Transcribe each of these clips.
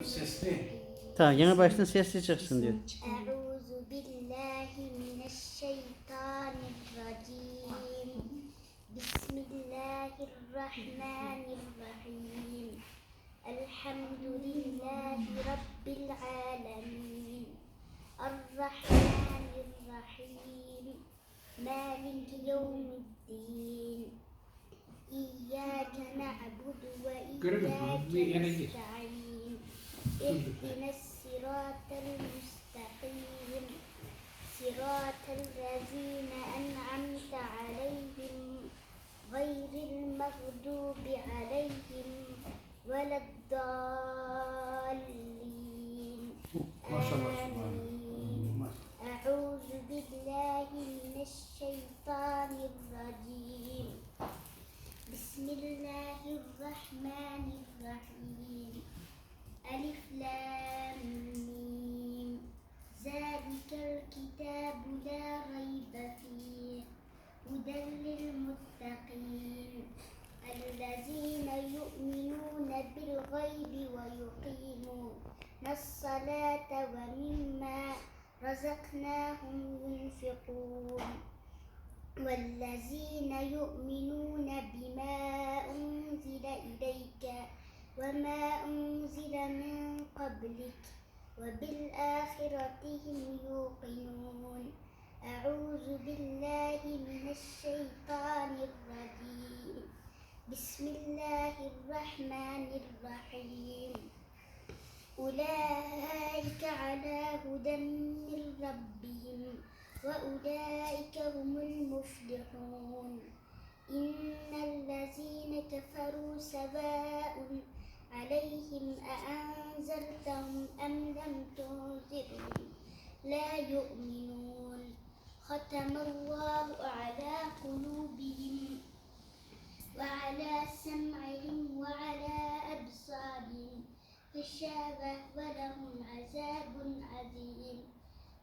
Sesli. Tamam yine baştan sesli çıksın diyor. Euzu billahi mineşşeytanirracim. Bismillahirrahmanirrahim. Elhamdülillahi rabbil alamin. Errahmanirrahim. Maliki yevmiddin. İyyâke na'budu ve iyyâke nesta'in. اهدنا الصراط المستقيم صراط الذين أنعمت عليهم غير المغضوب عليهم ولا الضالين آمين. أعوذ بالله من الشيطان الرجيم بسم الله الرحمن الرحيم ألف لام ميم ذلك الكتاب لا ريب فيه هدى للمتقين الذين يؤمنون بالغيب ويقيمون الصلاة ومما رزقناهم ينفقون والذين يؤمنون بما أنزل إليك وما أنزل من قبلك وبالآخرة هم يوقنون أعوذ بالله من الشيطان الرجيم بسم الله الرحمن الرحيم أولئك على هدى من ربهم وأولئك هم المفلحون إن الذين كفروا سواء عليهم أأنذرتهم أم لم تنذرهم لا يؤمنون ختم الله على قلوبهم وعلى سمعهم وعلى أبصارهم غشاوة ولهم عذاب عظيم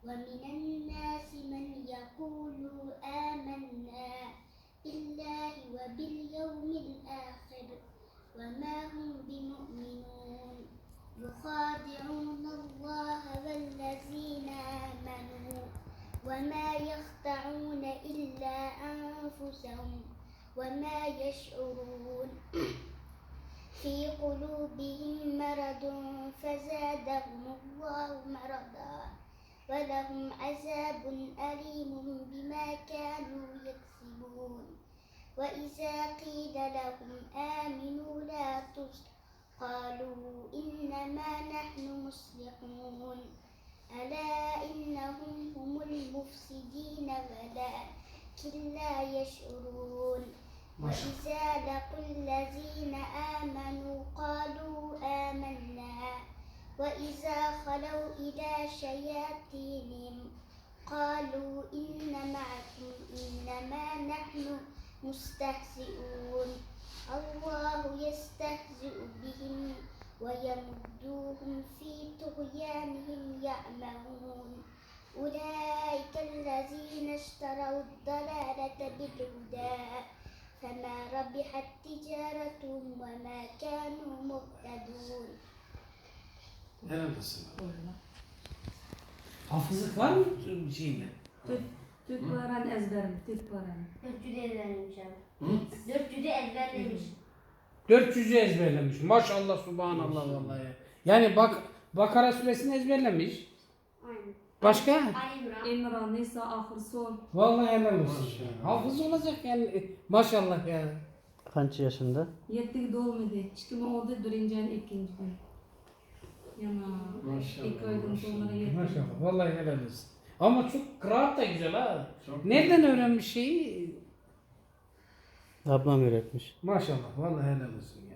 ومن الناس من يقول آمنا بالله وباليوم الآخر وما هم بمؤمنون يخادعون الله والذين آمنوا وما يخدعون إلا أنفسهم وما يشعرون في قلوبهم مرض فزادهم الله مرضا ولهم عذاب أليم بما كانوا يكسبون وإذا قيل لهم آمنوا لا قالوا إنما نحن مصلحون ألا إنهم هم المفسدين ولكن لا يشعرون وإذا لقوا الذين آمنوا قالوا آمنا وإذا خلوا إلى شياطينهم قالوا إن معكم إنما نحن مستهزئون الله يستهزئ بهم ويمدوهم في طغيانهم يعمهون أولئك الذين اشتروا الضلالة بالهدى فما ربحت تجارتهم وما كانوا مهتدون. Helal olsun. Hafızlık var mı şeyinde? Türk Baran ezberim, Türk Baran. 400'ü ezberlemiş abi. Hı? 400'ü ezberlemiş. 400'ü ezberlemiş. Maşallah subhanallah vallahi. Yani Bakara suresini ezberlemiş. Aynen. Başka? Ali İmran. İmran, Nisa, Ahır, Son. Vallahi helal olsun. Maşallah. Hafız olacak yani. Maşallah ya. Kaç yaşında? 7 doğmadı. 2010'da durincan ikinci gün. Yana Maşallah, 2 aydan sonra maşallah. 7. Maşallah. Vallahi helal olsun. Ama çok kıraat da güzel ha. Çok Nereden öğrenmiş şeyi? Ablam öğretmiş. Maşallah. Vallahi helal olsun ya.